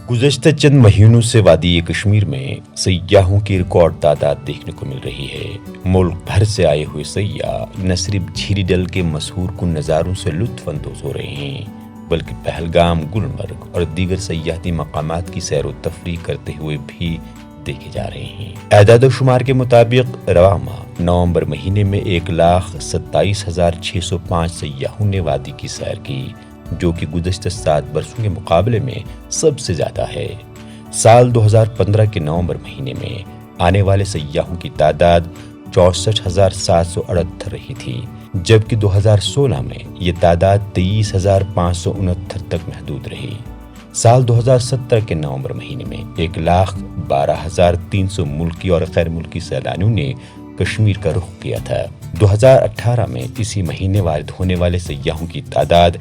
گزشتہ چند مہینوں سے وادی کشمیر میں سیاحوں کی ریکارڈ تعداد دیکھنے کو مل رہی ہے۔ ملک بھر سے آئے ہوئے سیاح نہ صرف جھیلی ڈل کے مسحور کن نظاروں سے لطف اندوز ہو رہے ہیں بلکہ پہلگام، گلمرگ اور دیگر سیاحتی مقامات کی سیر و تفریح کرتے ہوئے بھی دیکھے جا رہے ہیں۔ اعداد و شمار کے مطابق رواں ماہ نومبر مہینے میں 1,27,605 سیاحوں نے وادی کی سیر کی، جو کہ گزشتہ 7 برسوں کے مقابلے میں سب سے زیادہ ہے۔ سال 2015 کے نومبر مہینے میں آنے والے سیاحوں کی تعداد 64,778 رہی تھی، جبکہ 2016 میں یہ تعداد 23,569 تک محدود رہی۔ سال 2017 کے نومبر مہینے میں 1,12,300 ملکی اور غیر ملکی سیلانیوں نے کشمیر کا رخ کیا تھا۔ 2018 میں اسی مہینے وارد ہونے والے سیاحوں کی تعداد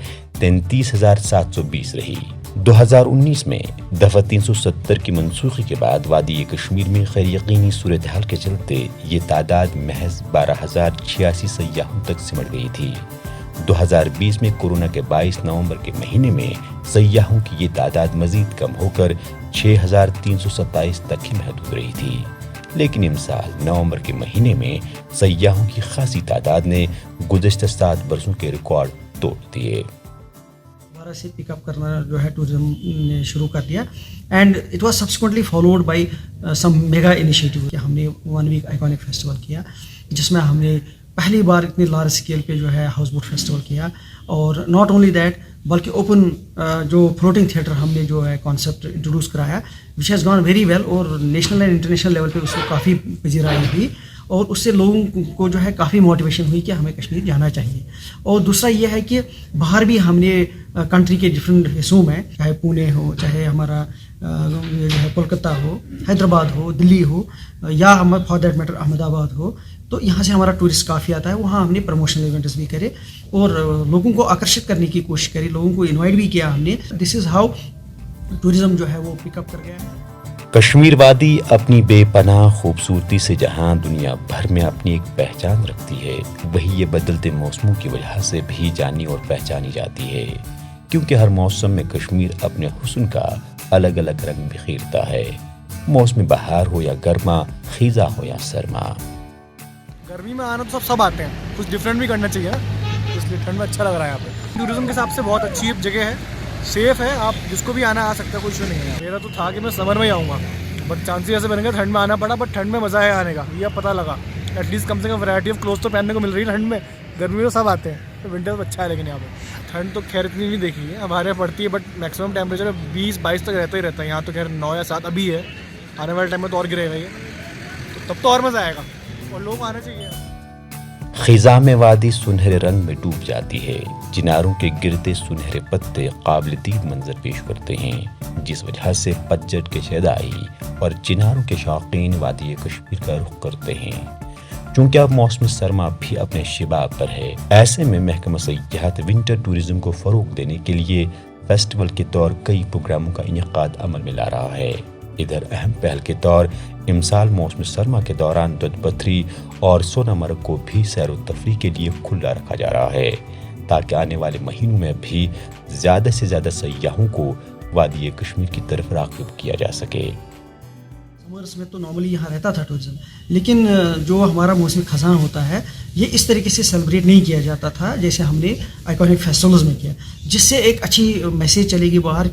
33,720 رہی۔ 2019 میں دفعہ 370 کی منسوخی کے بعد وادی کشمیر میں غیر یقینی صورتحال کے چلتے یہ تعداد محض 12,086 سیاحوں تک سمٹ گئی تھی۔ 2020 میں کورونا کے 22 نومبر کے مہینے میں سیاحوں کی یہ تعداد مزید کم ہو کر 6,327 تک ہی محدود رہی تھی، لیکن امسال نومبر کے مہینے میں سیاحوں کی خاصی تعداد نے گزشتہ 7 برسوں کے ریکارڈ توڑ دیے۔ دوبارہ سے پک اپ کرنا جو ہے ٹورزم نے شروع کر دیا، and it was subsequently followed by some mega initiative کہ ہم نے 1 ویک آئیکونک فیسٹیول کیا، جس میں ہم نے پہلی بار اتنی لارج اسکیل پہ جو ہے ہاؤس بوٹ فیسٹیول کیا، اور ناٹ اونلی دیٹ بلکہ اوپن جو فلوٹنگ تھیٹر ہم نے جو ہے کانسیپٹ انٹروڈیوس کرایا، which has gone very well, اور نیشنل اینڈ انٹرنیشنل لیول پہ اس کو کافی پذیرائی ہوئی، اور اس سے لوگوں کو جو ہے کافی موٹیویشن ہوئی کہ ہمیں کشمیر جانا چاہیے۔ اور دوسرا یہ ہے کہ باہر بھی ہم نے کنٹری کے ڈفرینٹ حصوں میں، چاہے پونے ہو، چاہے ہمارا جو ہے کولکتہ ہو، حیدرآباد ہو، دلی ہو، یا فار دیٹ میٹر احمد آباد ہو، تو یہاں سے ہمارا ٹورسٹ کافی آتا ہے، وہاں ہم نے پروموشنل ایونٹس بھی کرے اور لوگوں کو آکرشت کرنے کی کوشش کری، لوگوں کو انوائٹ بھی کیا ہم نے۔ دس از ہاؤ ٹورزم جو ہے وہ پک اپ کر گیا ہے۔ کشمیر وادی اپنی بے پناہ خوبصورتی سے جہاں دنیا بھر میں اپنی ایک پہچان رکھتی ہے، وہی یہ بدلتے موسموں کی وجہ سے بھی جانی اور پہچانی جاتی ہے، کیونکہ ہر موسم میں کشمیر اپنے حسن کا الگ الگ رنگ بکھیرتا ہے، موسم بہار ہو یا گرما، خیزاں ہو یا سرما۔ گرمی میں آنا تو سب آتے ہیں، کچھ ڈفرینٹ بھی کرنا چاہیے نا، اس لیے ٹھنڈ میں اچھا لگ رہا ہے یہاں پہ۔ ٹورزم کے حساب سے بہت اچھی جگہ ہے، سیف ہے، آپ جس کو بھی آنا آ سکتا ہے، کوئی ایشو نہیں ہے۔ میرا تو تھا کہ میں سمر میں ہی آؤں گا، بٹ چانسز ایسے بنے گا ٹھنڈ میں آنا پڑا، بٹ ٹھنڈ میں مزہ ہے آنے کا، یہ اب پتہ لگا۔ ایٹ لیسٹ کم سے کم ورائٹی آف کلوتھ تو پہننے کو مل رہی ہے ٹھنڈ میں، گرمی میں تو سب آتے ہیں، تو ونٹر تو اچھا ہے۔ لیکن یہاں پہ ٹھنڈ تو خیر اتنی نہیں دیکھی ہے، ہمارے یہاں پڑتی ہے، بٹ میکسیمم ٹیمپریچر 20-22 تک رہتا ہی رہتا ہے، یہاں تو خیر 9 یا 7 ابھی ہے، آنے والے ٹائم میں تو اور گرے گا یہ، تو تب تو اور مزہ آئے گا، اور لوگ آنا چاہیے۔ خزاں میں وادی سنہرے رنگ میں ڈوب جاتی ہے، چناروں کے گرتے سنہرے پتے قابل دید منظر پیش کرتے ہیں، جس وجہ سے پتجھڑ کے شیدائی اور چناروں کے شوقین وادی کشمیر کا رخ کرتے ہیں۔ چونکہ اب موسم سرما بھی اپنے شباب پر ہے، ایسے میں محکمہ سیاحت ونٹر ٹورزم کو فروغ دینے کے لیے فیسٹیول کے طور کئی پروگراموں کا انعقاد عمل میں لا رہا ہے۔ ادھر اہم پہل کے طور امسال موسم سرما کے دوران دودھ پتھری اور سونا مرگ کو بھی سیر و تفریح کے لیے کھلا رکھا جا رہا ہے، تاکہ آنے والے مہینوں میں بھی زیادہ سے زیادہ سیاحوں کو وادی کشمیر کی طرف راغب کیا جا سکے۔ سمرس میں تو نارملی یہاں رہتا تھا ٹورزم، لیکن جو ہمارا موسم خزاں ہوتا ہے یہ اس طریقے سے سیلیبریٹ نہیں کیا جاتا تھا جیسے ہم نے آئیکونک فیسٹیولز میں کیا، جس سے ایک اچھی میسیج چلے گی باہر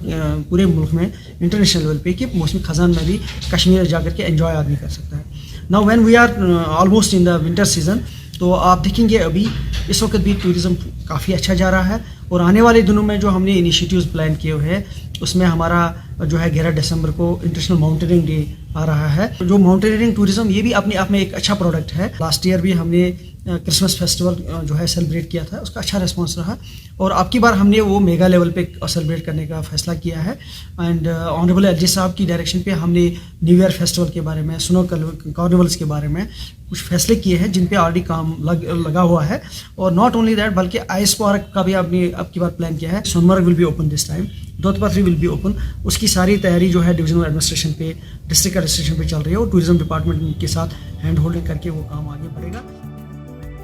پورے ملک میں انٹرنیشنل لیول پہ کہ موسم خزاں میں بھی کشمیر جا کر کے انجوائے آدمی کر سکتا ہے۔ Now when we are almost in the winter season, تو آپ دیکھیں گے ابھی اس وقت بھی ٹورزم کافی اچھا جا رہا ہے، اور آنے والے دنوں میں جو ہم نے انیشیٹیوز پلان کیے ہوئے ہیں اس میں ہمارا جو ہے 11 دسمبر کو انٹرنیشنل ماؤنٹینئرنگ ڈے آ رہا ہے۔ جو ماؤنٹینئرنگ ٹورزم یہ بھی اپنے آپ میں ایک اچھا پروڈکٹ ہے۔ لاسٹ ایئر بھی ہم نے کرسمس فیسٹیول جو ہے سیلیبریٹ کیا تھا، اس کا اچھا ریسپانس رہا، اور اب کی بار ہم نے وہ میگا لیول پہ سیلیبریٹ کرنے کا فیصلہ کیا ہے، اینڈ آنریبل ایل جی صاحب کی ڈائریکشن پہ ہم نے نیو ایئر فیسٹیول کے بارے میں، سنو کارنیولس کے بارے میں کچھ فیصلے کیے ہیں جن پہ آلریڈی کام لگا ہوا ہے، اور ناٹ اونلی دیٹ بلکہ آئس پارک کا بھی آپ نے اب کی بار پلان کیا ہے۔ Sonamarg will be open this time, Doodh Pathri will be open, اس کی ساری تیاری جو ہے ڈویژنل ایڈمنسٹریشن پہ، ڈسٹرکٹ ایڈمنسٹریشن پہ چل رہی ہے، اور ٹورزم ڈپارٹمنٹ کے ساتھ ہینڈ ہولڈنگ کر کے وہ کام آگے بڑھے گا۔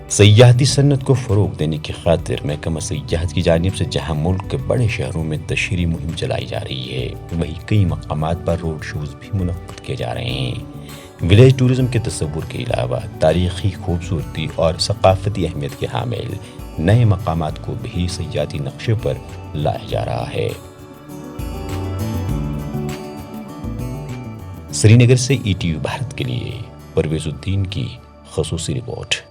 سیاحتی صنعت کو فروغ دینے کی خاطر محکمہ سیاحت کی جانب سے جہاں ملک کے بڑے شہروں میں تشہیری مہم چلائی جا رہی ہے، وہیں کئی مقامات پر روڈ شوز بھی منعقد کیے جا رہے ہیں۔ ولیج ٹورزم کے تصور کے علاوہ تاریخی خوبصورتی اور ثقافتی اہمیت کے حامل نئے مقامات کو بھی سیاحتی نقشے پر لایا جا رہا ہے۔ سری نگر سے ETV بھارت کے لیے پرویز الدین کی خصوصی رپورٹ۔